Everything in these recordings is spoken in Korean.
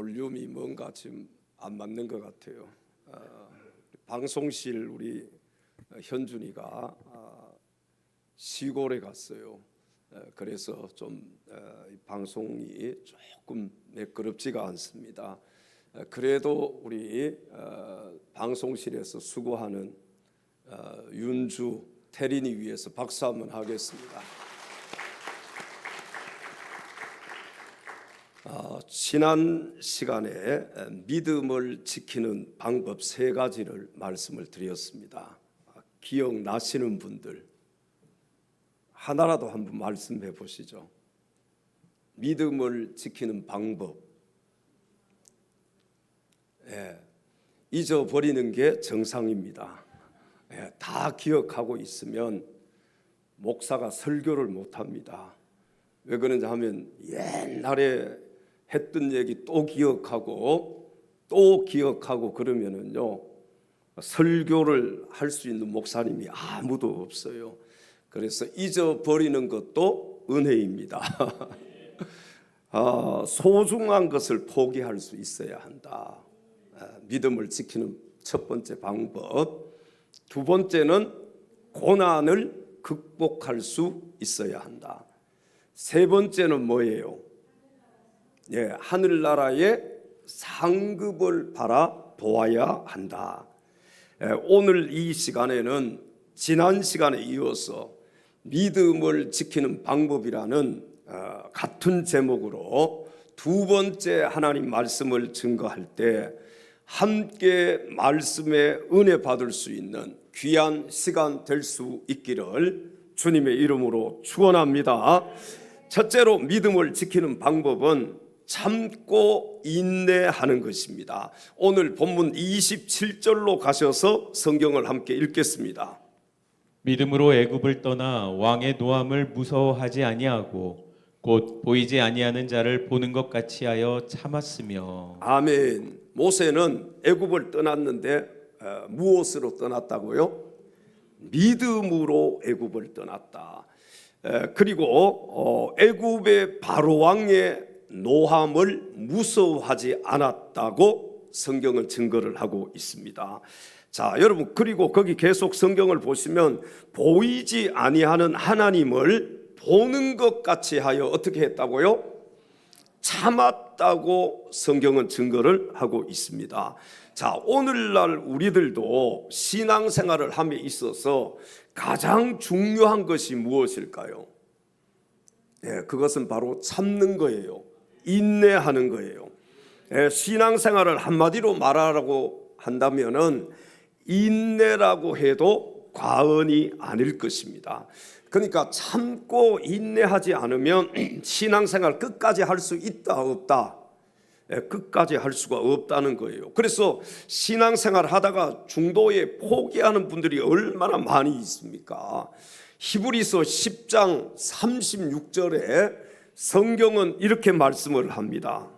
볼륨이 뭔가 지금 안 맞는 것 같아요. 방송실 우리 현준이가 시골에 갔어요. 그래서 좀 방송이 조금 매끄럽지가 않습니다. 그래도 우리 방송실에서 수고하는 윤주 태린이 위해서 박수 한번 하겠습니다. 지난 시간에 믿음을 지키는 방법 3가지를 말씀을 드렸습니다. 기억나시는 분들 하나라도 한번 말씀해 보시죠. 믿음을 지키는 방법. 잊어버리는 게 정상입니다. 다 기억하고 있으면 목사가 설교를 못합니다. 왜 그런지 하면 옛날에 했던 얘기 또 기억하고 그러면은요 설교를 할 수 있는 목사님이 아무도 없어요. 그래서 잊어버리는 것도 은혜입니다. 소중한 것을 포기할 수 있어야 한다. 믿음을 지키는 첫 번째 방법. 두 번째는 고난을 극복할 수 있어야 한다. 세 번째는 뭐예요? 하늘나라의 상급을 바라보아야 한다. 오늘 이 시간에는 지난 시간에 이어서 믿음을 지키는 방법이라는 같은 제목으로 두 번째 하나님 말씀을 증거할 때 함께 말씀의 은혜 받을 수 있는 귀한 시간 될 수 있기를 주님의 이름으로 축원합니다. 첫째로 믿음을 지키는 방법은 참고 인내하는 것입니다. 오늘 본문 27절로 가셔서 성경을 함께 읽겠습니다. 믿음으로 애굽을 떠나 왕의 노함을 무서워하지 아니하고 곧 보이지 아니하는 자를 보는 것 같이 하여 참았으며. 아멘. 모세는 애굽을 떠났는데 무엇으로 떠났다고요? 믿음으로 애굽을 떠났다. 그리고 애굽의 바로 왕의 노함을 무서워하지 않았다고 성경은 증거를 하고 있습니다. 자, 여러분, 그리고 거기 계속 성경을 보시면 보이지 아니하는 하나님을 보는 것 같이 하여 어떻게 했다고요? 참았다고 성경은 증거를 하고 있습니다. 자, 오늘날 우리들도 신앙생활을 함에 있어서 가장 중요한 것이 무엇일까요? 그것은 바로 참는 거예요. 인내하는 거예요. 신앙생활을 한마디로 말하라고 한다면은 인내라고 해도 과언이 아닐 것입니다. 그러니까 참고 인내하지 않으면 신앙생활 끝까지 할 수 있다 없다? 끝까지 할 수가 없다는 거예요. 그래서 신앙생활 하다가 중도에 포기하는 분들이 얼마나 많이 있습니까? 히브리서 10장 36절에 성경은 이렇게 말씀을 합니다.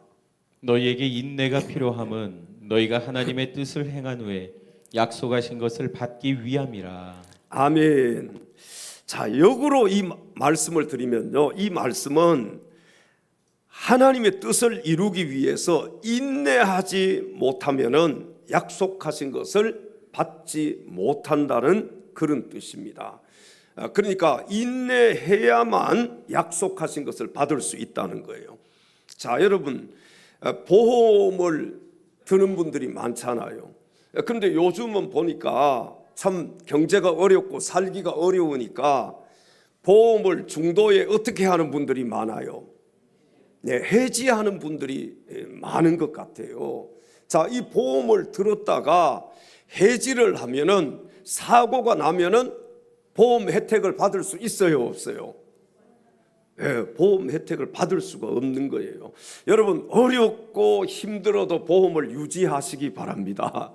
너희에게 인내가 필요함은 너희가 하나님의 뜻을 행한 후에 약속하신 것을 받기 위함이라. 아멘. 자, 역으로 이 말씀을 드리면요, 이 말씀은 하나님의 뜻을 이루기 위해서 인내하지 못하면은 약속하신 것을 받지 못한다는 그런 뜻입니다. 그러니까 인내해야만 약속하신 것을 받을 수 있다는 거예요. 자, 여러분, 보험을 드는 분들이 많잖아요. 그런데 요즘은 보니까 참 경제가 어렵고 살기가 어려우니까 보험을 중도에 어떻게 하는 분들이 많아요? 해지하는 분들이 많은 것 같아요. 자, 이 보험을 들었다가 해지를 하면은 사고가 나면은 보험 혜택을 받을 수 있어요, 없어요? 보험 혜택을 받을 수가 없는 거예요. 여러분, 어렵고 힘들어도 보험을 유지하시기 바랍니다.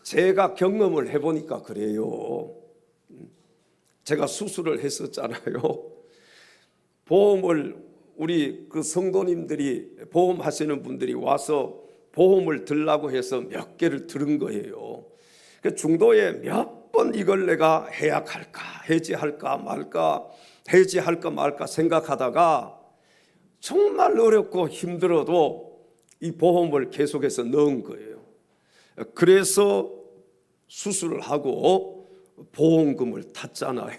제가 경험을 해보니까 그래요. 제가 수술을 했었잖아요. 보험을 우리 그 성도님들이 보험하시는 분들이 와서 보험을 들라고 해서 몇 개를 들은 거예요. 중도에 몇 번 이걸 내가 해약할까, 해지할까 말까, 해지할까 말까 생각하다가 정말 어렵고 힘들어도 이 보험을 계속해서 넣은 거예요. 그래서 수술을 하고 보험금을 탔잖아요.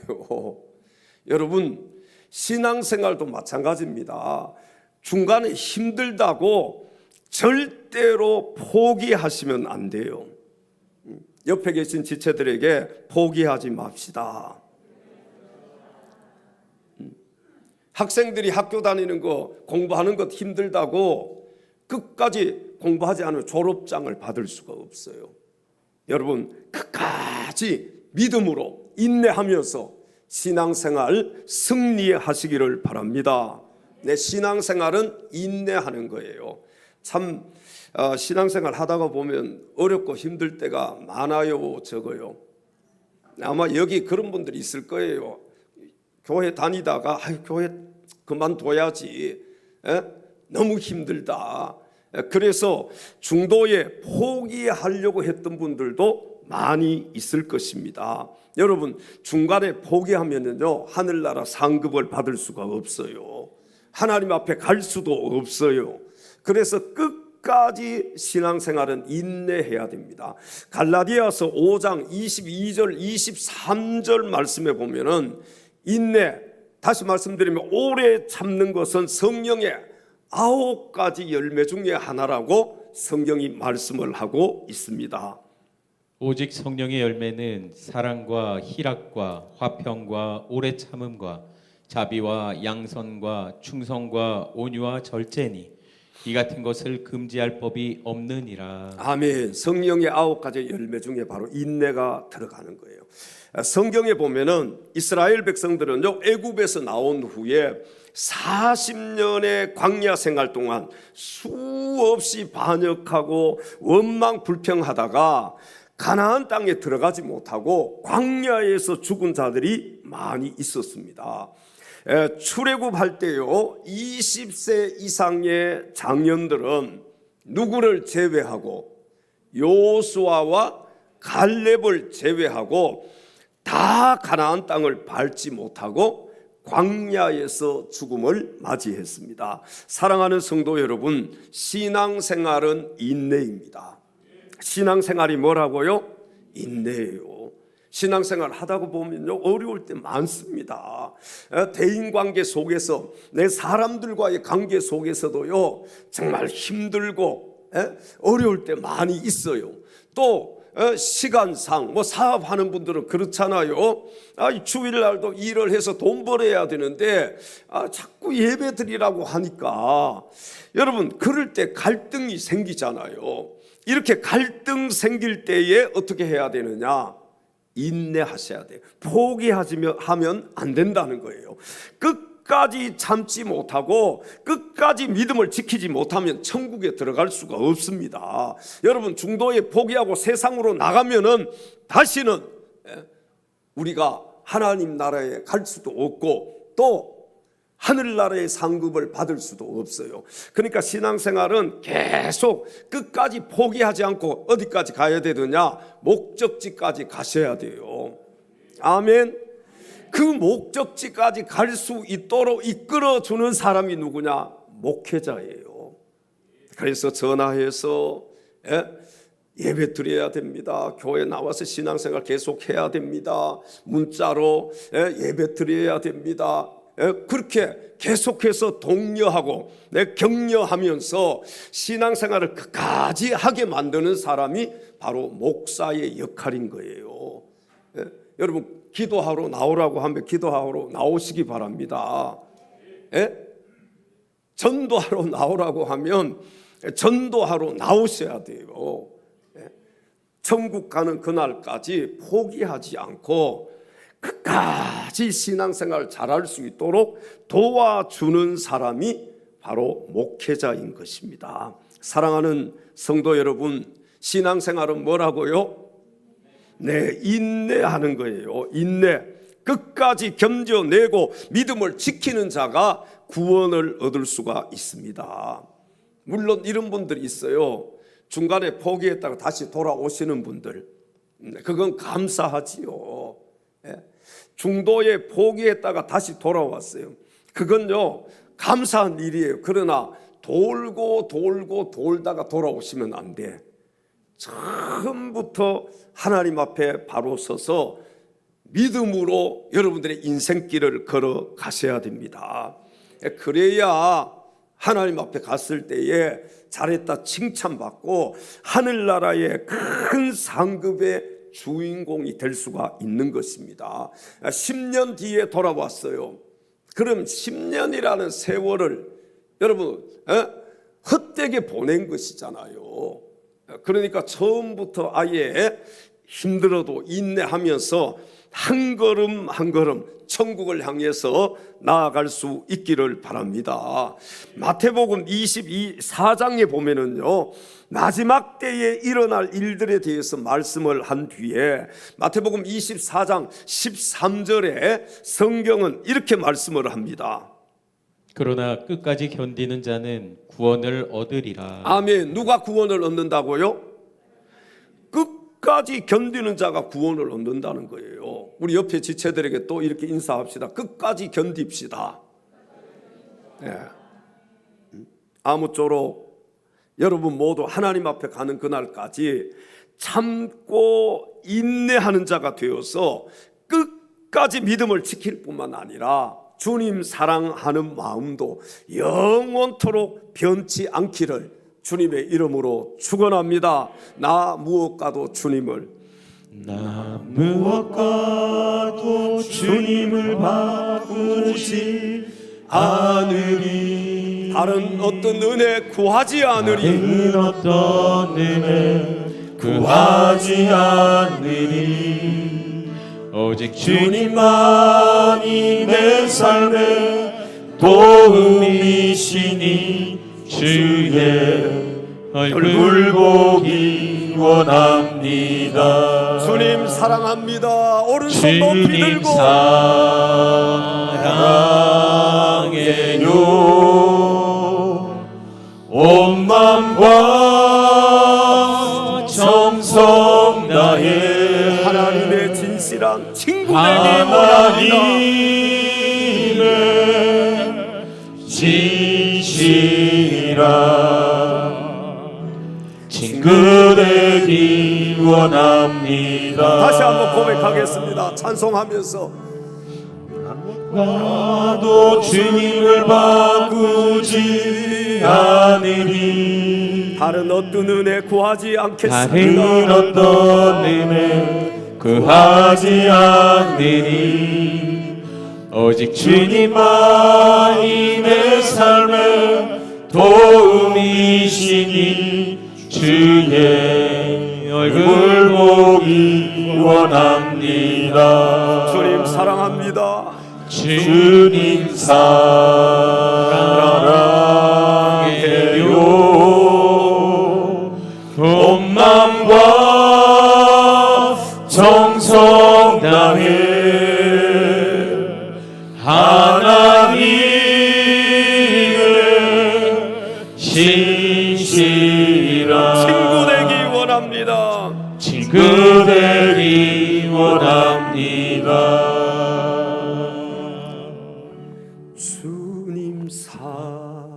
여러분, 신앙생활도 마찬가지입니다. 중간에 힘들다고 절대로 포기하시면 안 돼요. 옆에 계신 지체들에게 포기하지 맙시다. 학생들이 학교 다니는 거, 공부하는 것 힘들다고 끝까지 공부하지 않으면 졸업장을 받을 수가 없어요. 여러분, 끝까지 믿음으로 인내하면서 신앙생활 승리하시기를 바랍니다. 내 신앙생활은 인내하는 거예요. 참 신앙생활 하다가 보면 어렵고 힘들 때가 많아요, 적어요. 아마 여기 그런 분들이 있을 거예요. 교회 다니다가 교회 그만둬야지, 너무 힘들다. 그래서 중도에 포기하려고 했던 분들도 많이 있을 것입니다. 여러분, 중간에 포기하면요 하늘나라 상급을 받을 수가 없어요. 하나님 앞에 갈 수도 없어요. 그래서 끝까지 신앙생활은 인내해야 됩니다. 갈라디아서 5장 22절 23절 말씀에 보면은 인내, 다시 말씀드리면 오래 참는 것은 성령의 9가지 열매 중에 하나라고 성경이 말씀을 하고 있습니다. 오직 성령의 열매는 사랑과 희락과 화평과 오래 참음과 자비와 양선과 충성과 온유와 절제니 이 같은 것을 금지할 법이 없느니라. 아멘. 성령의 9가지 열매 중에 바로 인내가 들어가는 거예요. 성경에 보면은 이스라엘 백성들은요 애굽에서 나온 후에 40년의 광야 생활 동안 수없이 반역하고 원망 불평하다가 가나안 땅에 들어가지 못하고 광야에서 죽은 자들이 많이 있었습니다. 출애굽할 때요 20세 이상의 장년들은 누구를 제외하고 여호수아와 갈렙을 제외하고 다 가나안 땅을 밟지 못하고 광야에서 죽음을 맞이했습니다. 사랑하는 성도 여러분, 신앙생활은 인내입니다. 신앙생활이 뭐라고요? 인내예요. 신앙생활 하다가 보면요 어려울 때 많습니다. 대인관계 속에서 내 사람들과의 관계 속에서도요 정말 힘들고 어려울 때 많이 있어요. 또 시간상 사업하는 분들은 그렇잖아요. 주일날도 일을 해서 돈 벌어야 되는데 자꾸 예배 드리라고 하니까 여러분 그럴 때 갈등이 생기잖아요. 이렇게 갈등 생길 때에 어떻게 해야 되느냐? 인내하셔야 돼요. 포기하면 안 된다는 거예요. 끝까지 참지 못하고 끝까지 믿음을 지키지 못하면 천국에 들어갈 수가 없습니다. 여러분 중도에 포기하고 세상으로 나가면은 다시는 우리가 하나님 나라에 갈 수도 없고 또 하늘나라의 상급을 받을 수도 없어요. 그러니까 신앙생활은 계속 끝까지 포기하지 않고 어디까지 가야 되느냐? 목적지까지 가셔야 돼요. 아멘. 그 목적지까지 갈 수 있도록 이끌어주는 사람이 누구냐? 목회자예요. 그래서 전화해서 예배 드려야 됩니다. 교회 나와서 신앙생활 계속 해야 됩니다. 문자로 예배 드려야 됩니다. 그렇게 계속해서 독려하고 격려하면서 신앙생활을 끝까지 하게 만드는 사람이 바로 목사의 역할인 거예요. 여러분 기도하러 나오라고 하면 기도하러 나오시기 바랍니다. 전도하러 나오라고 하면 전도하러 나오셔야 돼요. 천국 가는 그날까지 포기하지 않고 끝까지 신앙생활 잘할 수 있도록 도와주는 사람이 바로 목회자인 것입니다. 사랑하는 성도 여러분, 신앙생활은 뭐라고요? 네, 인내하는 거예요. 인내. 끝까지 견뎌내고 믿음을 지키는 자가 구원을 얻을 수가 있습니다. 물론 이런 분들이 있어요. 중간에 포기했다가 다시 돌아오시는 분들. 그건 감사하지요. 중도에 포기했다가 다시 돌아왔어요. 그건요 감사한 일이에요. 그러나 돌고 돌고 돌다가 돌아오시면 안 돼. 처음부터 하나님 앞에 바로 서서 믿음으로 여러분들의 인생길을 걸어 가셔야 됩니다. 그래야 하나님 앞에 갔을 때에 잘했다 칭찬받고 하늘나라의 큰 상급의 주인공이 될 수가 있는 것입니다. 10년 뒤에 돌아왔어요. 그럼 10년이라는 세월을 여러분 헛되게 보낸 것이잖아요. 그러니까 처음부터 아예 힘들어도 인내하면서 한 걸음 한 걸음 천국을 향해서 나아갈 수 있기를 바랍니다. 마태복음 24장에 보면은요, 마지막 때에 일어날 일들에 대해서 말씀을 한 뒤에 마태복음 24장 13절에 성경은 이렇게 말씀을 합니다. 그러나 끝까지 견디는 자는 구원을 얻으리라. 아멘. 누가 구원을 얻는다고요? 끝까지 견디는 자가 구원을 얻는다는 거예요. 우리 옆에 지체들에게 또 이렇게 인사합시다. 끝까지 견딥시다. 네. 아무쪼록 여러분 모두 하나님 앞에 가는 그날까지 참고 인내하는 자가 되어서 끝까지 믿음을 지킬 뿐만 아니라 주님 사랑하는 마음도 영원토록 변치 않기를 주님의 이름으로 축원합니다. 나 무엇과도 주님을 바꾸지 않으리. 다른 어떤 은혜 구하지 않으리. 다른 어떤 은혜 구하지 않으리. 오직 주님만이 내 삶의 도움이시니 주의 얼굴 보기 원합니다. 주님 사랑합니다. 오른손 높이 주님 들고 사랑해요. 온 마음과 정성 다해 하나님의 진실한 친구 되기 원합니다. 하나님의 진실한 친구 되기 원합니다. 다시 한번 고백하겠습니다. 찬송하면서 나도 주님을 바꾸지 않으리. 다른 어떤 은혜 구하지 않겠습니다. 다른 어떤 은혜 구하지 않으리. 오직 주님만이 내 삶의 도움이시니 주의 얼굴 보기 원합니다. 주님 사랑합니다. 주님 사랑해요. 온 마음과 정성 다해 하나님의 신실한 친구 되기 원합니다. 친구 되기 원합니다. 주님 사랑해요.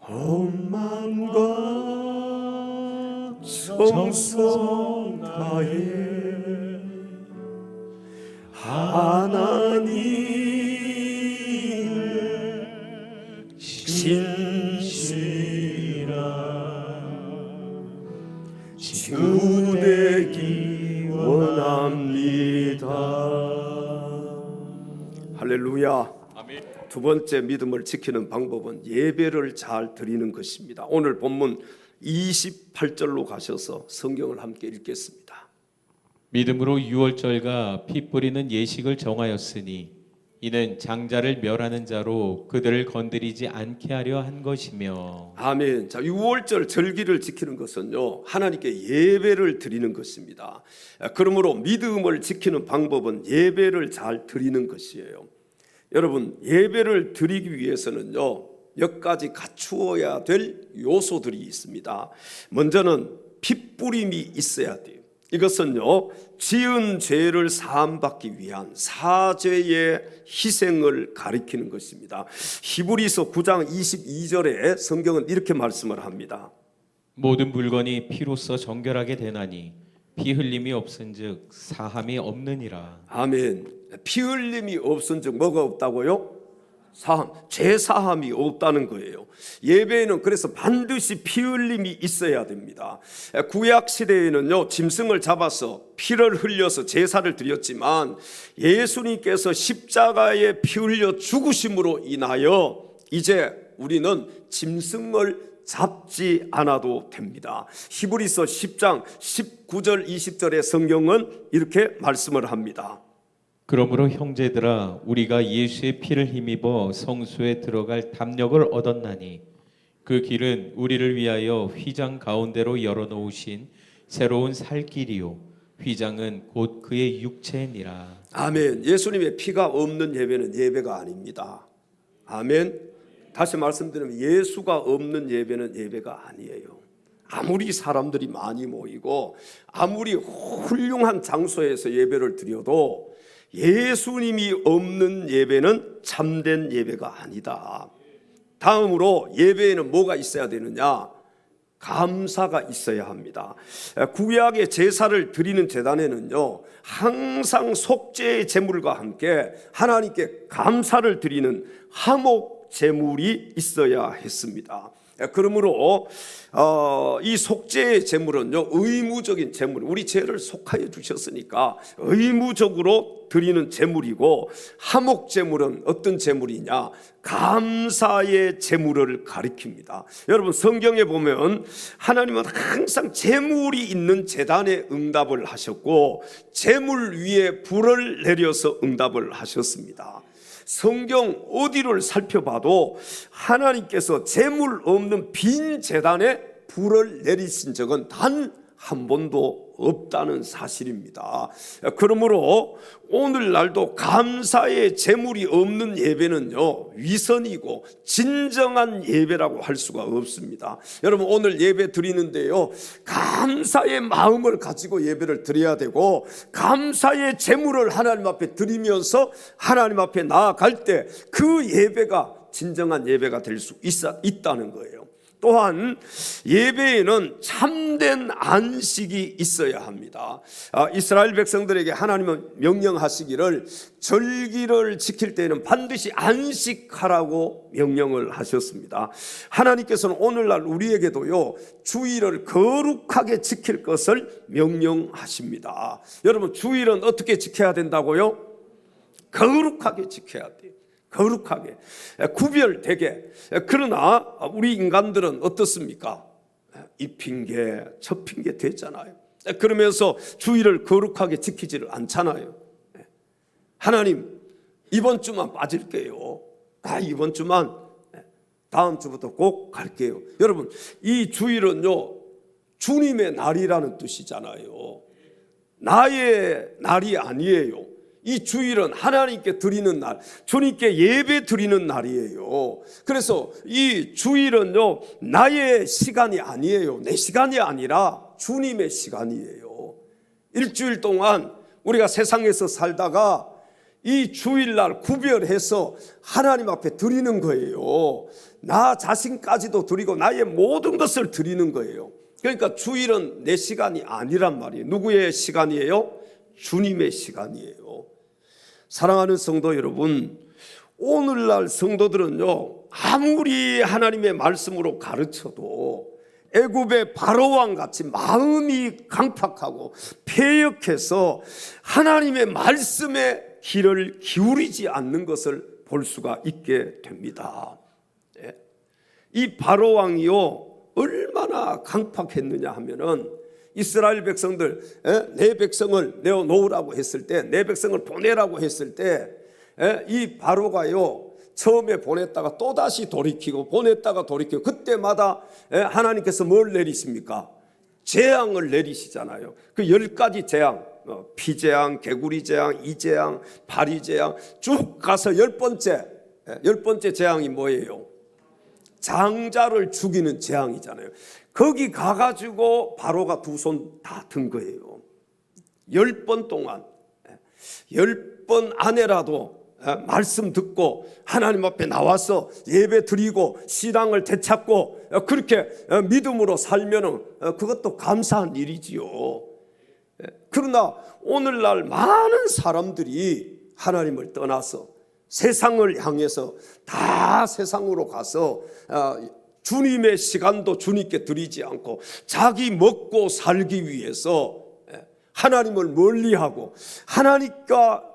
온 마음과 정성 다해 하나님의 신실한 친구 되기 원합니다. 할렐루야. 두 번째 믿음을 지키는 방법은 예배를 잘 드리는 것입니다. 오늘 본문 28절로 가셔서 성경을 함께 읽겠습니다. 믿음으로 유월절과 피 뿌리는 예식을 정하였으니 이는 장자를 멸하는 자로 그들을 건드리지 않게 하려 한 것이며. 아멘. 자, 6월절 절기를 지키는 것은요, 하나님께 예배를 드리는 것입니다. 그러므로 믿음을 지키는 방법은 예배를 잘 드리는 것이에요. 여러분, 예배를 드리기 위해서는요, 몇 가지 갖추어야 될 요소들이 있습니다. 먼저는 핏뿌림이 있어야 돼요. 이것은요, 지은 죄를 사함받기 위한 사죄의 희생을 가리키는 것입니다. 히브리서 9장 22절에 성경은 이렇게 말씀을 합니다. 모든 물건이 피로써 정결하게 되나니 피 흘림이 없은즉 사함이 없느니라. 아멘. 피 흘림이 없은즉 뭐가 없다고요? 사함, 죄 사함이 없다는 거예요. 예배에는 그래서 반드시 피 흘림이 있어야 됩니다. 구약 시대에는요, 짐승을 잡아서 피를 흘려서 제사를 드렸지만 예수님께서 십자가에 피 흘려 죽으심으로 인하여 이제 우리는 짐승을 잡지 않아도 됩니다. 히브리서 10장 19절 20절의 성경은 이렇게 말씀을 합니다. 그러므로 형제들아 우리가 예수의 피를 힘입어 성소에 들어갈 담력을 얻었나니 그 길은 우리를 위하여 휘장 가운데로 열어놓으신 새로운 살 길이요 휘장은 곧 그의 육체니라. 아멘. 예수님의 피가 없는 예배는 예배가 아닙니다. 아멘. 다시 말씀드리면 예수가 없는 예배는 예배가 아니에요. 아무리 사람들이 많이 모이고 아무리 훌륭한 장소에서 예배를 드려도 예수님이 없는 예배는 참된 예배가 아니다. 다음으로 예배에는 뭐가 있어야 되느냐? 감사가 있어야 합니다. 구약의 제사를 드리는 제단에는요, 항상 속죄의 제물과 함께 하나님께 감사를 드리는 화목 제물이 있어야 했습니다. 그러므로 이 속죄의 제물은요, 의무적인 제물, 우리 죄를 속하여 주셨으니까 의무적으로 드리는 제물이고, 화목 제물은 어떤 제물이냐? 감사의 제물을 가리킵니다. 여러분 성경에 보면 하나님은 항상 제물이 있는 제단에 응답을 하셨고 제물 위에 불을 내려서 응답을 하셨습니다. 성경 어디를 살펴봐도 하나님께서 제물 없는 빈 제단에 불을 내리신 적은 단 한 번도 없다는 사실입니다. 그러므로 오늘날도 감사의 제물이 없는 예배는요, 위선이고 진정한 예배라고 할 수가 없습니다. 여러분 오늘 예배 드리는데요, 감사의 마음을 가지고 예배를 드려야 되고 감사의 제물을 하나님 앞에 드리면서 하나님 앞에 나아갈 때 그 예배가 진정한 예배가 될 수 있다는 거예요. 또한 예배에는 참된 안식이 있어야 합니다. 이스라엘 백성들에게 하나님은 명령하시기를 절기를 지킬 때에는 반드시 안식하라고 명령을 하셨습니다. 하나님께서는 오늘날 우리에게도요, 주일을 거룩하게 지킬 것을 명령하십니다. 여러분 주일은 어떻게 지켜야 된다고요? 거룩하게 지켜야 돼요. 거룩하게, 구별되게. 그러나 우리 인간들은 어떻습니까? 이 핑계 저 핑계 됐잖아요. 그러면서 주일을 거룩하게 지키지를 않잖아요. 하나님 이번 주만 빠질게요. 이번 주만, 다음 주부터 꼭 갈게요. 여러분 이 주일은요, 주님의 날이라는 뜻이잖아요. 나의 날이 아니에요. 이 주일은 하나님께 드리는 날, 주님께 예배 드리는 날이에요. 그래서 이 주일은요, 나의 시간이 아니에요. 내 시간이 아니라 주님의 시간이에요. 일주일 동안 우리가 세상에서 살다가 이 주일날 구별해서 하나님 앞에 드리는 거예요. 나 자신까지도 드리고 나의 모든 것을 드리는 거예요. 그러니까 주일은 내 시간이 아니란 말이에요. 누구의 시간이에요? 주님의 시간이에요. 사랑하는 성도 여러분, 오늘날 성도들은요, 아무리 하나님의 말씀으로 가르쳐도 애굽의 바로왕 같이 마음이 강팍하고 패역해서 하나님의 말씀에 귀를 기울이지 않는 것을 볼 수가 있게 됩니다. 이 바로왕이요, 얼마나 강팍했느냐 하면은 이스라엘 백성들, 내 백성을 내어놓으라고 했을 때, 내 백성을 보내라고 했을 때, 이 바로가요, 처음에 보냈다가 또다시 돌이키고 보냈다가 돌이키고, 그때마다 하나님께서 뭘 내리십니까? 재앙을 내리시잖아요. 그 10가지 재앙, 피재앙, 개구리 재앙, 이재앙, 바리재앙 쭉 가서 10번째 재앙이 뭐예요? 장자를 죽이는 재앙이잖아요. 거기 가가지고 바로가 두 손 다 든 거예요. 10번 동안 10번 안에라도 말씀 듣고 하나님 앞에 나와서 예배 드리고 신앙을 되찾고 그렇게 믿음으로 살면은 그것도 감사한 일이지요. 그러나 오늘날 많은 사람들이 하나님을 떠나서 세상을 향해서 다 세상으로 가서 주님의 시간도 주님께 드리지 않고 자기 먹고 살기 위해서 하나님을 멀리하고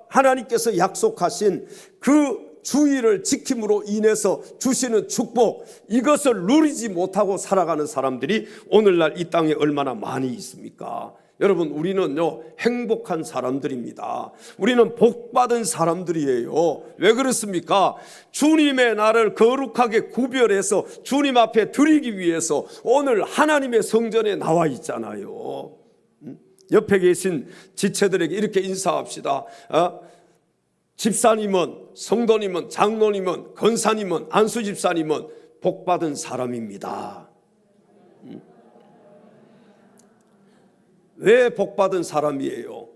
하나님께서 약속하신 그 주의를 지킴으로 인해서 주시는 축복, 이것을 누리지 못하고 살아가는 사람들이 오늘날 이 땅에 얼마나 많이 있습니까? 여러분, 우리는요 행복한 사람들입니다. 우리는 복받은 사람들이에요. 왜 그렇습니까? 주님의 나를 거룩하게 구별해서 주님 앞에 드리기 위해서 오늘 하나님의 성전에 나와 있잖아요. 옆에 계신 지체들에게 이렇게 인사합시다. 집사님은, 성도님은, 장로님은, 권사님은, 안수집사님은 복받은 사람입니다. 왜 복받은 사람이에요?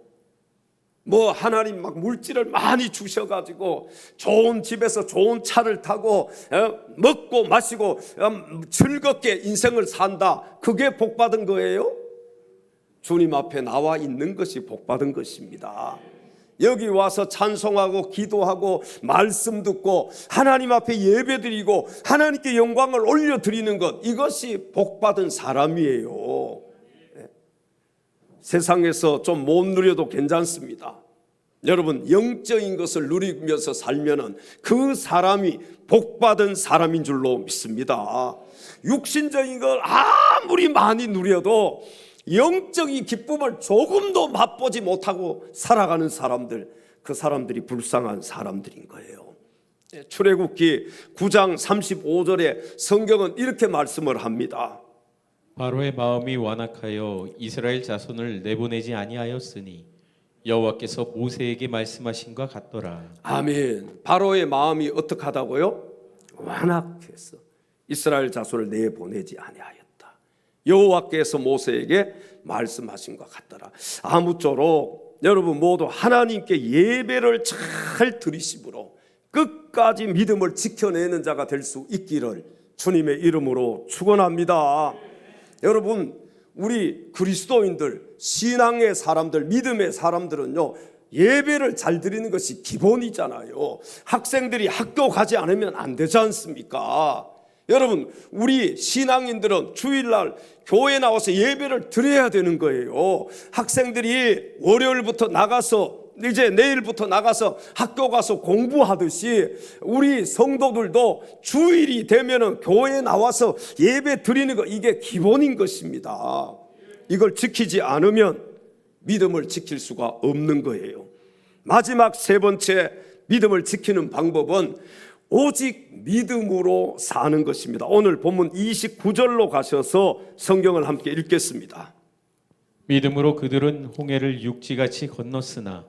뭐 하나님 막 물질을 많이 주셔가지고 좋은 집에서 좋은 차를 타고 먹고 마시고 즐겁게 인생을 산다, 그게 복받은 거예요? 주님 앞에 나와 있는 것이 복받은 것입니다. 여기 와서 찬송하고 기도하고 말씀 듣고 하나님 앞에 예배드리고 하나님께 영광을 올려드리는 것, 이것이 복받은 사람이에요. 세상에서 좀 못 누려도 괜찮습니다. 여러분, 영적인 것을 누리면서 살면은 그 사람이 복받은 사람인 줄로 믿습니다. 육신적인 걸 아무리 많이 누려도 영적인 기쁨을 조금도 맛보지 못하고 살아가는 사람들, 그 사람들이 불쌍한 사람들인 거예요. 출애굽기 9장 35절에 성경은 이렇게 말씀을 합니다. 바로의 마음이 완악하여 이스라엘 자손을 내보내지 아니하였으니 여호와께서 모세에게 말씀하신과 같더라. 아멘. 바로의 마음이 어떻게 하다고요? 완악해서 이스라엘 자손을 내보내지 아니하였다. 여호와께서 모세에게 말씀하신 것 같더라. 아무쪼록 여러분 모두 하나님께 예배를 잘 드리심으로 끝까지 믿음을 지켜내는 자가 될 수 있기를 주님의 이름으로 축원합니다. 여러분, 우리 그리스도인들, 신앙의 사람들, 믿음의 사람들은요 예배를 잘 드리는 것이 기본이잖아요. 학생들이 학교 가지 않으면 안 되지 않습니까? 여러분, 우리 신앙인들은 주일날 교회 나와서 예배를 드려야 되는 거예요. 학생들이 월요일부터 나가서 이제 내일부터 나가서 학교 가서 공부하듯이 우리 성도들도 주일이 되면은 교회에 나와서 예배 드리는 거, 이게 기본인 것입니다. 이걸 지키지 않으면 믿음을 지킬 수가 없는 거예요. 마지막 세 번째 믿음을 지키는 방법은 오직 믿음으로 사는 것입니다. 오늘 본문 29절로 가셔서 성경을 함께 읽겠습니다. 믿음으로 그들은 홍해를 육지같이 건넜으나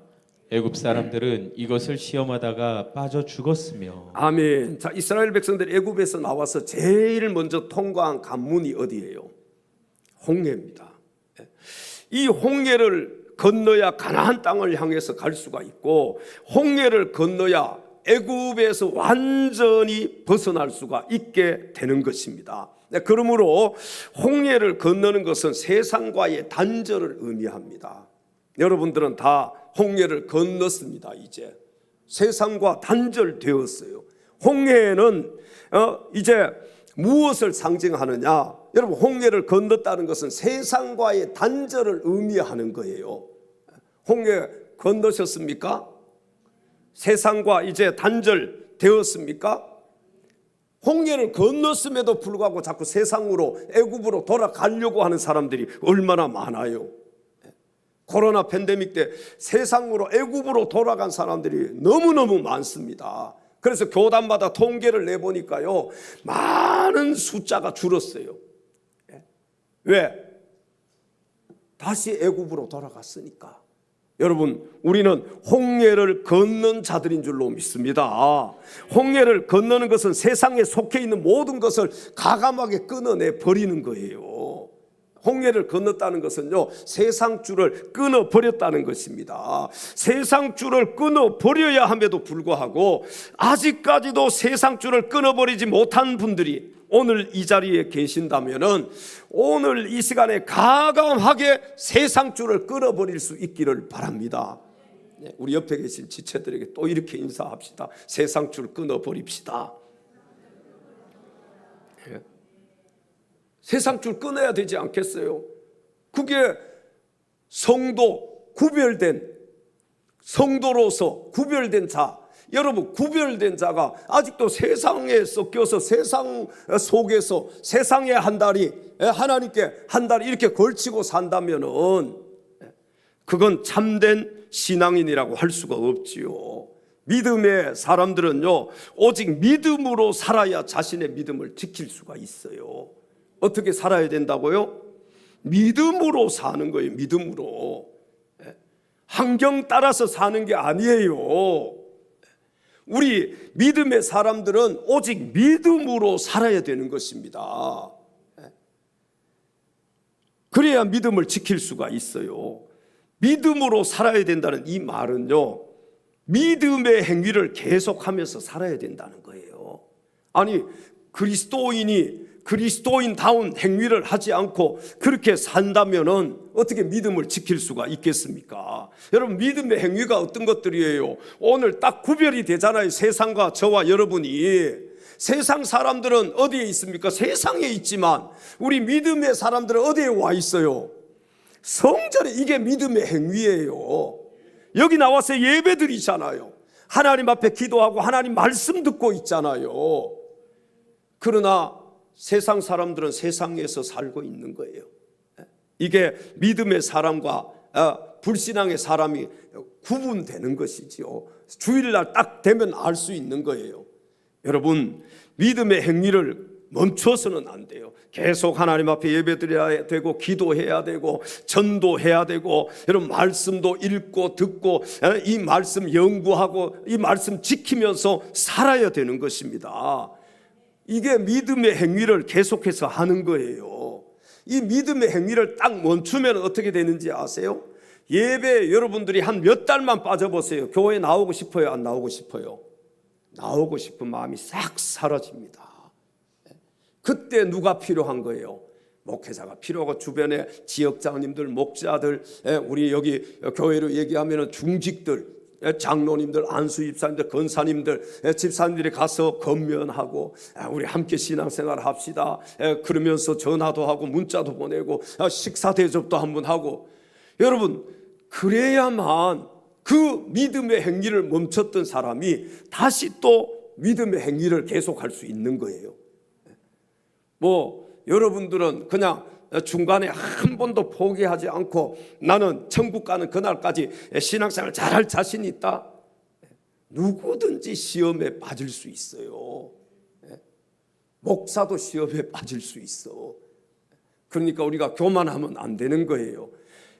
애굽 사람들은 이것을 시험하다가 빠져 죽었으며. 아멘. 자, 이스라엘 백성들이 애굽에서 나와서 제일 먼저 통과한 관문이 어디예요? 홍해입니다. 이 홍해를 건너야 가나안 땅을 향해서 갈 수가 있고, 홍해를 건너야 애굽에서 완전히 벗어날 수가 있게 되는 것입니다. 그러므로 홍해를 건너는 것은 세상과의 단절을 의미합니다. 여러분들은 다 홍해를 건넜습니다. 이제 세상과 단절되었어요. 홍해는 이제 무엇을 상징하느냐? 여러분, 홍해를 건넜다는 것은 세상과의 단절을 의미하는 거예요. 홍해 건너셨습니까? 세상과 이제 단절되었습니까? 홍해를 건넜음에도 불구하고 자꾸 세상으로, 애굽으로 돌아가려고 하는 사람들이 얼마나 많아요. 코로나 팬데믹 때 세상으로, 애굽으로 돌아간 사람들이 너무너무 많습니다. 그래서 교단마다 통계를 내보니까요, 많은 숫자가 줄었어요. 왜? 다시 애굽으로 돌아갔으니까. 여러분, 우리는 홍해를 건넌 자들인 줄로 믿습니다. 홍해를 건너는 것은 세상에 속해 있는 모든 것을 가감하게 끊어내 버리는 거예요. 홍해를 건넜다는 것은요, 세상 줄을 끊어버렸다는 것입니다. 세상 줄을 끊어버려야 함에도 불구하고 아직까지도 세상 줄을 끊어버리지 못한 분들이 오늘 이 자리에 계신다면은 오늘 이 시간에 가감하게 세상 줄을 끊어버릴 수 있기를 바랍니다. 우리 옆에 계신 지체들에게 또 이렇게 인사합시다. 세상 줄 끊어버립시다. 세상 줄 끊어야 되지 않겠어요? 그게 성도, 구별된 성도로서 구별된 자, 여러분 구별된 자가 아직도 세상에 섞여서 세상 속에서 세상에 한 다리, 하나님께 한 다리 이렇게 걸치고 산다면은 그건 참된 신앙인이라고 할 수가 없지요. 믿음의 사람들은요, 오직 믿음으로 살아야 자신의 믿음을 지킬 수가 있어요. 어떻게 살아야 된다고요? 믿음으로 사는 거예요. 믿음으로. 환경 따라서 사는 게 아니에요. 우리 믿음의 사람들은 오직 믿음으로 살아야 되는 것입니다. 그래야 믿음을 지킬 수가 있어요. 믿음으로 살아야 된다는 이 말은요, 믿음의 행위를 계속하면서 살아야 된다는 거예요. 아니, 그리스도인다운 행위를 하지 않고 그렇게 산다면은 어떻게 믿음을 지킬 수가 있겠습니까? 여러분, 믿음의 행위가 어떤 것들이에요? 오늘 딱 구별이 되잖아요. 세상과 저와 여러분이. 세상 사람들은 어디에 있습니까? 세상에 있지만 우리 믿음의 사람들은 어디에 와 있어요? 성전에. 이게 믿음의 행위예요. 여기 나와서 예배드리잖아요. 하나님 앞에 기도하고 하나님 말씀 듣고 있잖아요. 그러나 세상 사람들은 세상에서 살고 있는 거예요. 이게 믿음의 사람과 불신앙의 사람이 구분되는 것이지요. 주일날 딱 되면 알 수 있는 거예요. 여러분, 믿음의 행위를 멈춰서는 안 돼요. 계속 하나님 앞에 예배드려야 되고 기도해야 되고 전도해야 되고, 여러분 말씀도 읽고 듣고 이 말씀 연구하고 이 말씀 지키면서 살아야 되는 것입니다. 이게 믿음의 행위를 계속해서 하는 거예요. 이 믿음의 행위를 딱 멈추면 어떻게 되는지 아세요? 예배 여러분들이 한 몇 달만 빠져보세요. 교회 나오고 싶어요? 안 나오고 싶어요? 나오고 싶은 마음이 싹 사라집니다. 그때 누가 필요한 거예요? 목회자가 필요하고, 주변에 지역장님들, 목자들, 우리 여기 교회로 얘기하면 중직들, 장로님들, 안수집사님들, 권사님들, 집사님들이 가서 건면하고 우리 함께 신앙생활 합시다. 그러면서 전화도 하고 문자도 보내고 식사 대접도 한번 하고. 여러분, 그래야만 그 믿음의 행위를 멈췄던 사람이 다시 또 믿음의 행위를 계속할 수 있는 거예요. 여러분들은 그냥 중간에 한 번도 포기하지 않고 나는 천국 가는 그날까지 신앙생활 잘할 자신이 있다? 누구든지 시험에 빠질 수 있어요. 목사도 시험에 빠질 수 있어. 그러니까 우리가 교만하면 안 되는 거예요.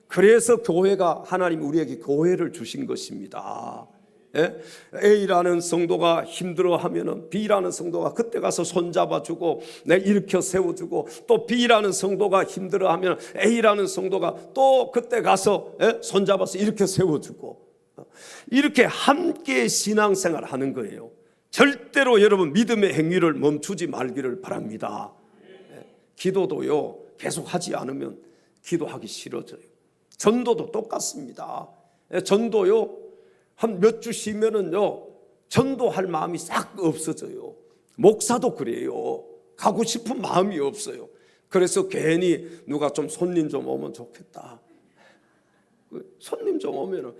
그래서 교회가, 하나님 우리에게 교회를 주신 것입니다. A라는 성도가 힘들어하면은 B라는 성도가 그때 가서 손잡아주고 일으켜 세워주고, 또 B라는 성도가 힘들어하면 A라는 성도가 또 그때 가서 손잡아서 일으켜 세워주고, 이렇게 함께 신앙생활 하는 거예요. 절대로 여러분 믿음의 행위를 멈추지 말기를 바랍니다. 기도도요, 계속 하지 않으면 기도하기 싫어져요. 전도도 똑같습니다. 전도요, 한 몇 주 쉬면은요, 전도할 마음이 싹 없어져요. 목사도 그래요. 가고 싶은 마음이 없어요. 그래서 괜히 누가 좀 손님 좀 오면 좋겠다. 손님 좀 오면은,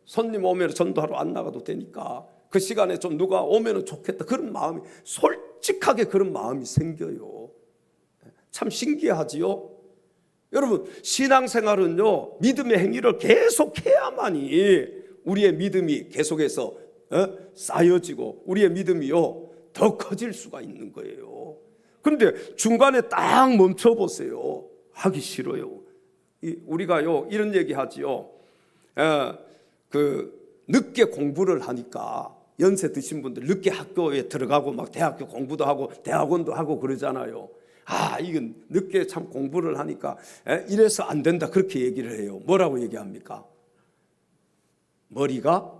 손님 오면 전도하러 안 나가도 되니까 그 시간에 좀 누가 오면은 좋겠다. 그런 마음이, 솔직하게 그런 마음이 생겨요. 참 신기하지요? 여러분, 신앙생활은요, 믿음의 행위를 계속해야만이 우리의 믿음이 계속해서 쌓여지고 우리의 믿음이요 더 커질 수가 있는 거예요. 그런데 중간에 딱 멈춰보세요. 하기 싫어요. 우리가요 이런 얘기하지요. 늦게 공부를 하니까, 연세 드신 분들 늦게 학교에 들어가고 막 대학교 공부도 하고 대학원도 하고 그러잖아요. 이건 늦게 참 공부를 하니까 이래서 안 된다 그렇게 얘기를 해요. 뭐라고 얘기합니까? 머리가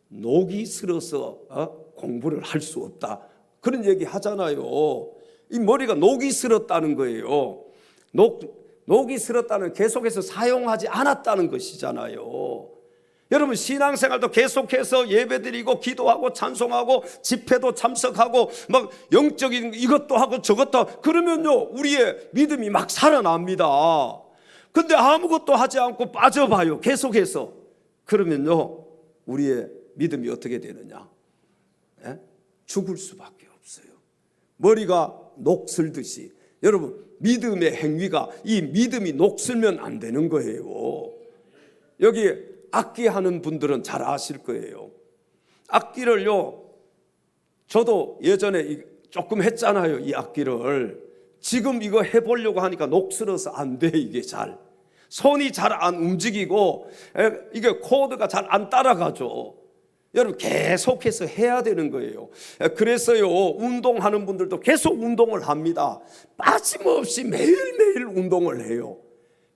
녹이 슬어서 공부를 할 수 없다 그런 얘기 하잖아요. 이 머리가 녹이 슬었다는 거예요. 녹이 슬었다는 계속해서 사용하지 않았다는 것이잖아요. 여러분 신앙생활도 계속해서 예배드리고 기도하고 찬송하고 집회도 참석하고 막 영적인 이것도 하고 저것도 하고 그러면요 우리의 믿음이 막 살아납니다. 근데 아무것도 하지 않고 빠져봐요. 계속해서. 그러면요 우리의 믿음이 어떻게 되느냐? 죽을 수밖에 없어요. 머리가 녹슬듯이 여러분 믿음의 행위가 이 믿음이 녹슬면 안 되는 거예요. 여기 악기 하는 분들은 잘 아실 거예요. 악기를요 저도 예전에 조금 했잖아요. 이 악기를 지금 이거 해보려고 하니까 녹슬어서 안 돼. 이게 잘 손이 잘 안 움직이고 이게 코드가 잘 안 따라가죠. 여러분 계속해서 해야 되는 거예요. 그래서요 운동하는 분들도 계속 운동을 합니다. 빠짐없이 매일매일 운동을 해요.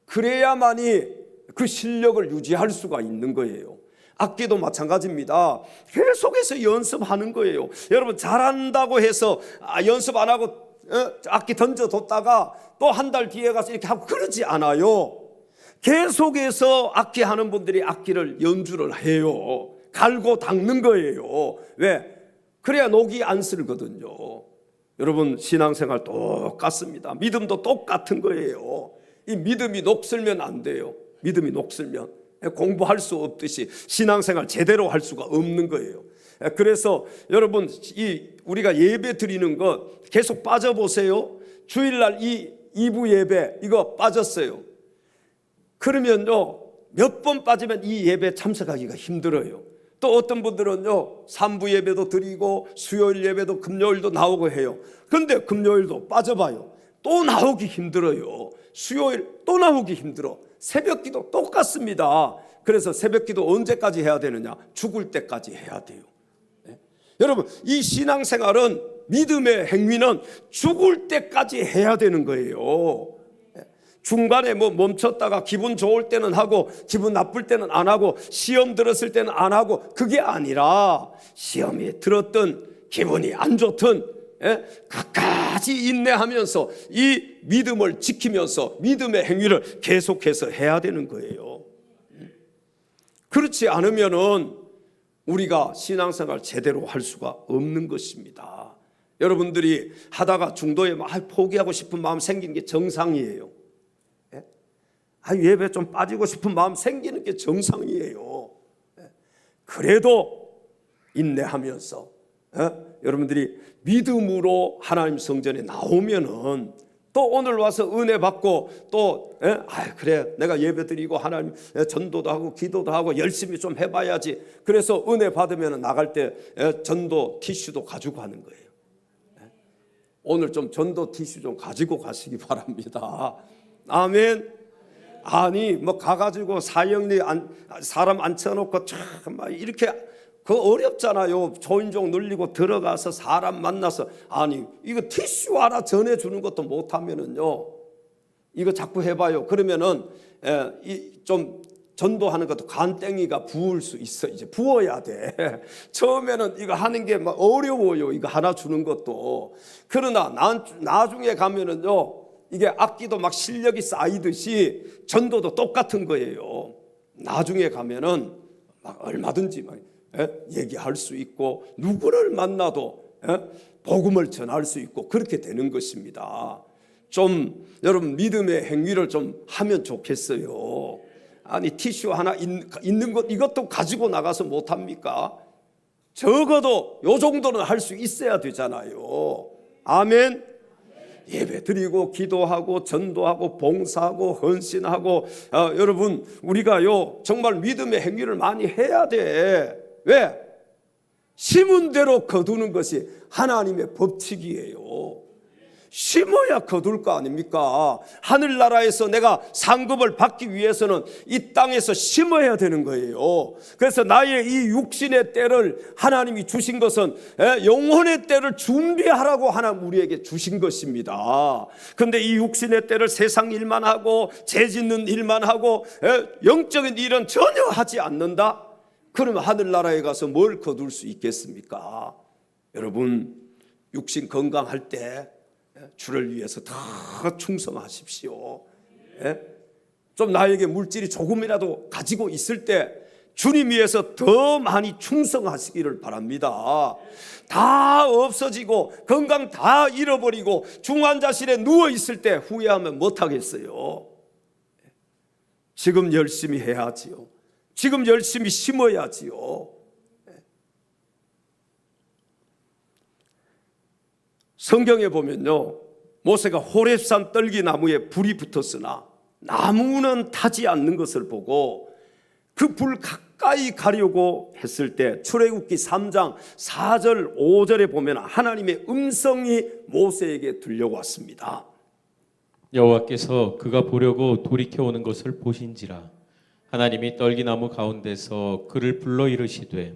그래야만이 그 실력을 유지할 수가 있는 거예요. 악기도 마찬가지입니다. 계속해서 연습하는 거예요. 여러분 잘한다고 해서 연습 안 하고 악기 던져뒀다가 또 한 달 뒤에 가서 이렇게 하고 그러지 않아요. 계속해서 악기 하는 분들이 악기를 연주를 해요. 갈고 닦는 거예요. 왜? 그래야 녹이 안 슬거든요. 여러분 신앙생활 똑같습니다. 믿음도 똑같은 거예요. 이 믿음이 녹슬면 안 돼요. 믿음이 녹슬면 공부할 수 없듯이 신앙생활 제대로 할 수가 없는 거예요. 그래서 여러분 우리가 예배 드리는 것 계속 빠져보세요. 주일날 이 2부 예배 이거 빠졌어요. 그러면요 몇 번 빠지면 이 예배 참석하기가 힘들어요. 또 어떤 분들은요 3부 예배도 드리고 수요일 예배도 금요일도 나오고 해요. 근데 금요일도 빠져봐요. 또 나오기 힘들어요. 수요일 또 나오기 힘들어. 새벽기도 똑같습니다. 그래서 새벽기도 언제까지 해야 되느냐? 죽을 때까지 해야 돼요. 여러분 이 신앙생활은 믿음의 행위는 죽을 때까지 해야 되는 거예요. 중간에 멈췄다가 기분 좋을 때는 하고 기분 나쁠 때는 안 하고 시험 들었을 때는 안 하고 그게 아니라 시험이 들었든 기분이 안 좋든 끝까지 인내하면서 이 믿음을 지키면서 믿음의 행위를 계속해서 해야 되는 거예요. 그렇지 않으면은 우리가 신앙생활 제대로 할 수가 없는 것입니다. 여러분들이 하다가 중도에 포기하고 싶은 마음 생기는 게 정상이에요. 예배 좀 빠지고 싶은 마음 생기는 게 정상이에요. 그래도 인내하면서 여러분들이 믿음으로 하나님 성전에 나오면은 또 오늘 와서 은혜 받고 또 그래 내가 예배 드리고 하나님 전도도 하고 기도도 하고 열심히 좀 해봐야지. 그래서 은혜 받으면 나갈 때 전도 티슈도 가지고 가는 거예요. 오늘 좀 전도 티슈 좀 가지고 가시기 바랍니다. 아멘. 아니 가가지고 사형리 사람 앉혀놓고 참 막 이렇게 어렵잖아요. 초인종 눌리고 들어가서 사람 만나서 이거 티슈 하나 전해주는 것도 못하면은요 이거 자꾸 해봐요. 그러면은 좀 전도하는 것도 간땡이가 부을 수 있어. 이제 부어야 돼. 처음에는 이거 하는 게 막 어려워요. 이거 하나 주는 것도. 그러나 나중에 가면은요 이게 악기도 막 실력이 쌓이듯이 전도도 똑같은 거예요. 나중에 가면은 막 얼마든지 막 얘기할 수 있고 누구를 만나도 복음을 전할 수 있고 그렇게 되는 것입니다. 좀 여러분 믿음의 행위를 좀 하면 좋겠어요. 티슈 하나 있는 것 이것도 가지고 나가서 못합니까? 적어도 요 정도는 할 수 있어야 되잖아요. 아멘. 예배 드리고 기도하고 전도하고 봉사하고 헌신하고 여러분 우리가요 정말 믿음의 행위를 많이 해야 돼. 왜? 심은 대로 거두는 것이 하나님의 법칙이에요. 심어야 거둘 거 아닙니까? 하늘나라에서 내가 상급을 받기 위해서는 이 땅에서 심어야 되는 거예요. 그래서 나의 이 육신의 때를 하나님이 주신 것은 영혼의 때를 준비하라고 하나님 우리에게 주신 것입니다. 그런데 이 육신의 때를 세상 일만 하고 죄 짓는 일만 하고 영적인 일은 전혀 하지 않는다? 그러면 하늘나라에 가서 뭘 거둘 수 있겠습니까? 여러분, 육신 건강할 때 주를 위해서 더 충성하십시오. 좀 나에게 물질이 조금이라도 가지고 있을 때 주님 위해서 더 많이 충성하시기를 바랍니다. 다 없어지고 건강 다 잃어버리고 중환자실에 누워 있을 때 후회하면 못하겠어요. 지금 열심히 해야지요. 지금 열심히 심어야지요. 성경에 보면요, 모세가 호렙산 떨기나무에 불이 붙었으나 나무는 타지 않는 것을 보고 그 불 가까이 가려고 했을 때 출애굽기 3장 4절 5절에 보면 하나님의 음성이 모세에게 들려왔습니다. 여호와께서 그가 보려고 돌이켜 오는 것을 보신지라 하나님이 떨기나무 가운데서 그를 불러 이르시되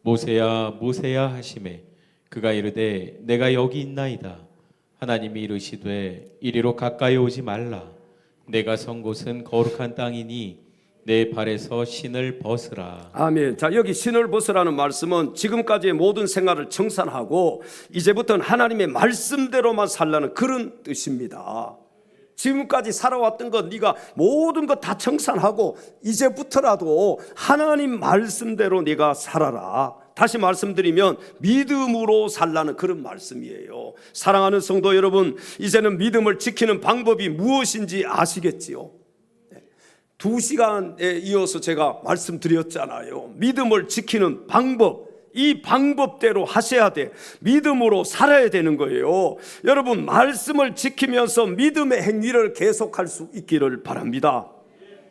모세야 모세야 하시매 그가 이르되 내가 여기 있나이다. 하나님이 이르시되 이리로 가까이 오지 말라. 내가 선 곳은 거룩한 땅이니 내 발에서 신을 벗으라. 아멘. 자, 여기 신을 벗으라는 말씀은 지금까지의 모든 생활을 청산하고 이제부터는 하나님의 말씀대로만 살라는 그런 뜻입니다. 지금까지 살아왔던 것 네가 모든 것 다 청산하고 이제부터라도 하나님 말씀대로 네가 살아라. 다시 말씀드리면 믿음으로 살라는 그런 말씀이에요. 사랑하는 성도 여러분, 이제는 믿음을 지키는 방법이 무엇인지 아시겠지요? 2시간에 이어서 제가 말씀드렸잖아요. 믿음을 지키는 방법, 이 방법대로 하셔야 돼. 믿음으로 살아야 되는 거예요. 여러분, 말씀을 지키면서 믿음의 행위를 계속할 수 있기를 바랍니다.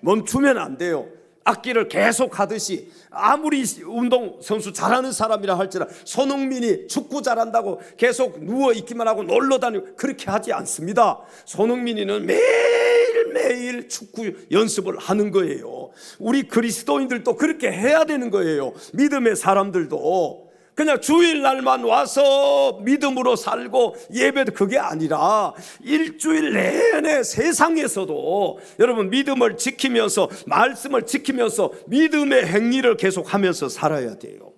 멈추면 안 돼요. 악기를 계속 하듯이 아무리 운동선수 잘하는 사람이라 할지라도 손흥민이 축구 잘한다고 계속 누워있기만 하고 놀러 다니고 그렇게 하지 않습니다. 손흥민이는 매일매일 축구 연습을 하는 거예요. 우리 그리스도인들도 그렇게 해야 되는 거예요. 믿음의 사람들도 그냥 주일날만 와서 믿음으로 살고 예배도 그게 아니라 일주일 내내 세상에서도 여러분 믿음을 지키면서 말씀을 지키면서 믿음의 행위를 계속하면서 살아야 돼요.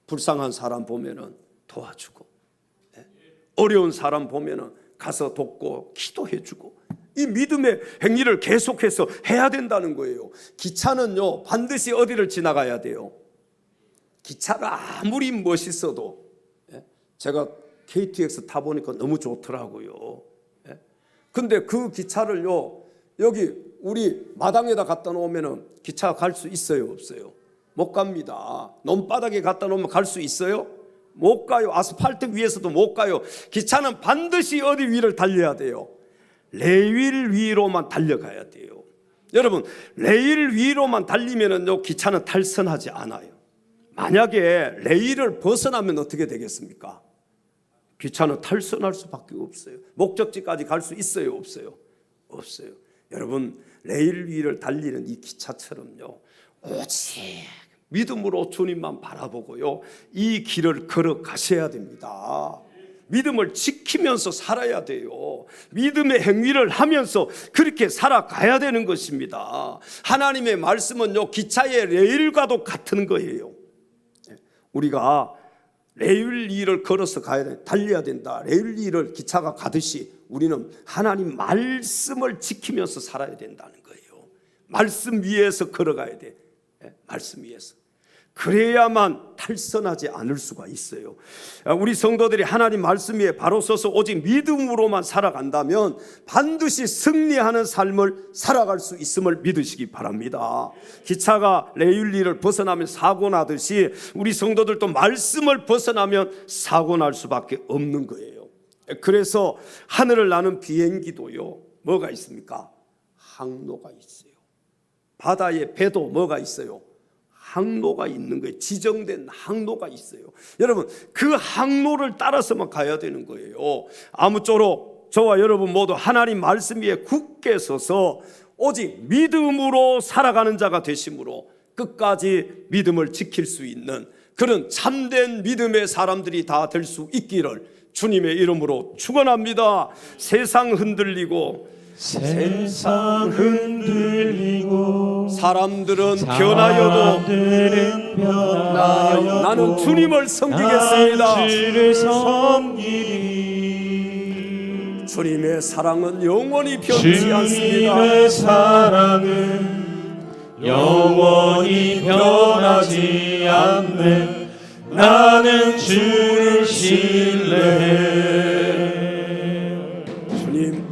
불쌍한 사람 보면은 도와주고, 어려운 사람 보면은 가서 돕고 기도해주고, 이 믿음의 행위를 계속해서 해야 된다는 거예요. 기차는요 반드시 어디를 지나가야 돼요? 기차가 아무리 멋있어도, 제가 KTX 타보니까 너무 좋더라고요. 근데 그 기차를요 여기 우리 마당에다 갖다 놓으면 기차가 갈 수 있어요 없어요? 못 갑니다. 논바닥에 갖다 놓으면 갈 수 있어요? 못 가요. 아스팔트 위에서도 못 가요. 기차는 반드시 어디 위를 달려야 돼요? 레일 위로만 달려가야 돼요. 여러분, 레일 위로만 달리면은요 기차는 탈선하지 않아요. 만약에 레일을 벗어나면 어떻게 되겠습니까? 기차는 탈선할 수밖에 없어요. 목적지까지 갈 수 있어요 없어요? 없어요. 여러분, 레일 위를 달리는 이 기차처럼요 오직 믿음으로 주님만 바라보고요 이 길을 걸어가셔야 됩니다. 믿음을 지키면서 살아야 돼요. 믿음의 행위를 하면서 그렇게 살아가야 되는 것입니다. 하나님의 말씀은요 기차의 레일과도 같은 거예요. 우리가 레일 위를 걸어서 가야 돼. 달려야 된다. 레일 위를 기차가 가듯이 우리는 하나님 말씀을 지키면서 살아야 된다는 거예요. 말씀 위에서 걸어가야 돼. 말씀 위에서. 그래야만 탈선하지 않을 수가 있어요. 우리 성도들이 하나님 말씀 위에 바로 서서 오직 믿음으로만 살아간다면 반드시 승리하는 삶을 살아갈 수 있음을 믿으시기 바랍니다. 기차가 레일리를 벗어나면 사고 나듯이 우리 성도들도 말씀을 벗어나면 사고 날 수밖에 없는 거예요. 그래서 하늘을 나는 비행기도요 뭐가 있습니까? 항로가 있어요. 바다의 배도 뭐가 있어요? 항로가 있는 거예요. 지정된 항로가 있어요. 여러분, 그 항로를 따라서만 가야 되는 거예요. 아무쪼록 저와 여러분 모두 하나님 말씀 위에 굳게 서서 오직 믿음으로 살아가는 자가 되심으로 끝까지 믿음을 지킬 수 있는 그런 참된 믿음의 사람들이 다 될 수 있기를 주님의 이름으로 축원합니다. 세상 흔들리고 세상 흔들리고 사람들은 변하여도 나는 주님을 섬기겠습니다. 주를 섬기리. 주님의 사랑은 영원히 변치 않습니다. 주님의 사랑은 영원히 변하지 않네. 나는 주를 신뢰해. 주님,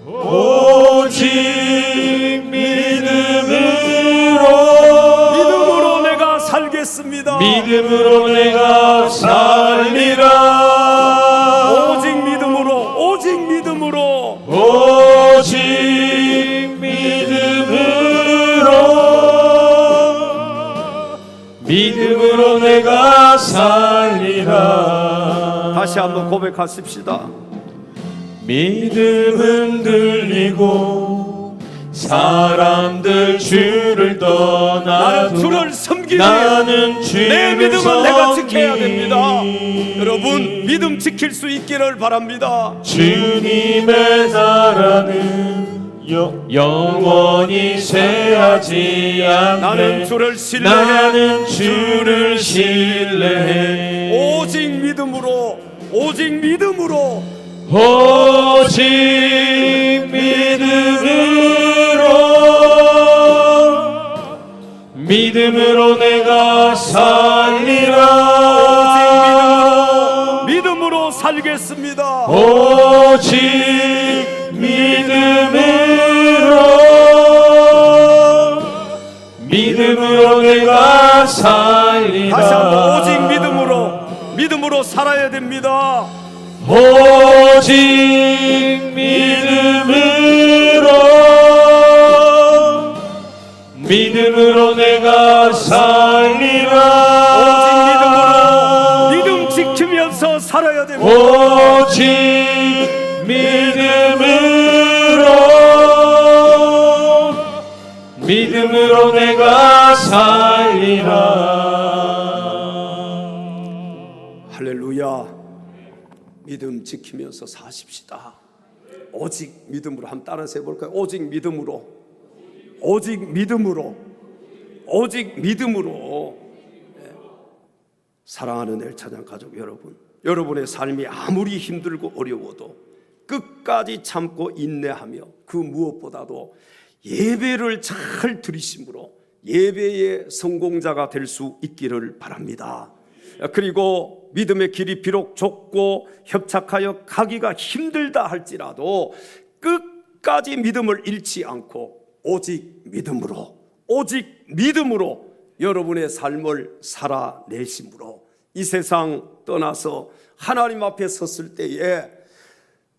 오직 믿음으로 내가 살겠습니다. 믿음으로 내가 살리라. 오직 믿음으로, 오직 믿음으로, 오직 믿음으로 내가 살리라. 다시 한번 고백하십시다. 믿음은 들리고 사람들 주를 떠나도 나는 주를 섬기니 나는 주를 내 믿음은 내가 지켜야 섬기니. 됩니다. 여러분, 믿음 지킬 수 있기를 바랍니다. 주님의 나라는 영원히 쇠하지 않네. 나는 주를 신뢰해. 나는 주를 신뢰해. 오직 믿음으로, 오직 믿음으로, 오직 믿음으로 내가 살리라. 믿음으로 살겠습니다. 오직 믿음으로 내가 살리라. 다시 한번 오직 믿음으로 살아야 됩니다. 오직 믿음으로 내가 살리라. 오직 믿음 지키면서 살아야 됩니다. 오직 믿음으로 내가 살리라. 할렐루야. 믿음 지키면서 사십시다. 오직 믿음으로. 한번 따라서 해볼까요? 오직 믿음으로, 오직 믿음으로, 오직 믿음으로. 사랑하는 엘찬양 가족 여러분, 여러분의 삶이 아무리 힘들고 어려워도 끝까지 참고 인내하며 그 무엇보다도 예배를 잘 드리심으로 예배의 성공자가 될 수 있기를 바랍니다. 그리고 믿음의 길이 비록 좁고 협착하여 가기가 힘들다 할지라도 끝까지 믿음을 잃지 않고 오직 믿음으로 여러분의 삶을 살아내심으로 이 세상 떠나서 하나님 앞에 섰을 때에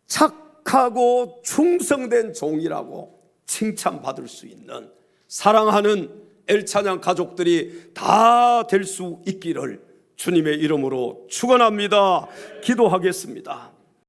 착하고 충성된 종이라고 칭찬받을 수 있는 사랑하는 엘찬양 가족들이 다 될 수 있기를 주님의 이름으로 축원합니다. 기도하겠습니다.